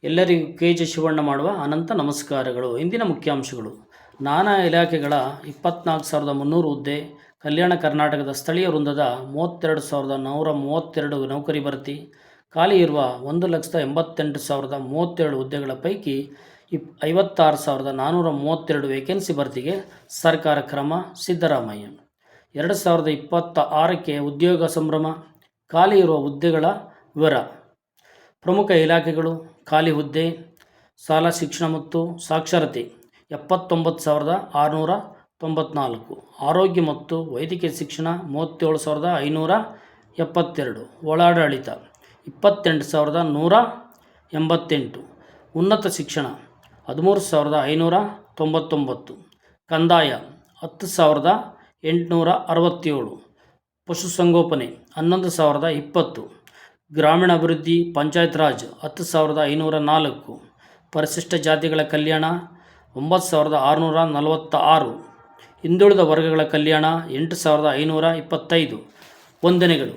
ಎಲ್ಲರಿಗೂ ಕೆ.ಜೆ. ಶಿವಣ್ಣ ಮಾಡುವ ಅನಂತ ನಮಸ್ಕಾರಗಳು. ಇಂದಿನ ಮುಖ್ಯಾಂಶಗಳು: ನಾನಾ ಇಲಾಖೆಗಳ 24,300 ಹುದ್ದೆ, ಕಲ್ಯಾಣ ಕರ್ನಾಟಕದ ಸ್ಥಳೀಯ ವೃಂದದ 32,132 ನೌಕರಿ ಭರ್ತಿ, ಖಾಲಿ ಇರುವ 1,88,032 ಹುದ್ದೆಗಳ ಪೈಕಿ 56,432 ವೇಕೆನ್ಸಿ ಭರ್ತಿಗೆ ಸರ್ಕಾರ ಕ್ರಮ. ಸಿದ್ದರಾಮಯ್ಯ 2026ಕ್ಕೆ ಉದ್ಯೋಗ ಸಂಭ್ರಮ. ಖಾಲಿ ಇರುವ ಹುದ್ದೆಗಳ ವಿವರ. ಪ್ರಮುಖ ಇಲಾಖೆಗಳು: ಖಾಲಿ ಹುದ್ದೆ: ಶಾಲಾ ಶಿಕ್ಷಣ ಮತ್ತು ಸಾಕ್ಷರತೆ 79,694, ಆರೋಗ್ಯ ಮತ್ತು ವೈದ್ಯಕೀಯ ಶಿಕ್ಷಣ 37,572, ಒಳಾಡಳಿತ 28,188, ಉನ್ನತ ಶಿಕ್ಷಣ 13,599, ಕಂದಾಯ 10,867, ಪಶುಸಂಗೋಪನೆ 11,020, ಗ್ರಾಮೀಣಾಭಿವೃದ್ಧಿ ಪಂಚಾಯತ್ ರಾಜ್ 10,504, ಪರಿಶಿಷ್ಟ ಜಾತಿಗಳ ಕಲ್ಯಾಣ 9,646, ಹಿಂದುಳಿದ ವರ್ಗಗಳ ಕಲ್ಯಾಣ 8,525. ವಂದನೆಗಳು.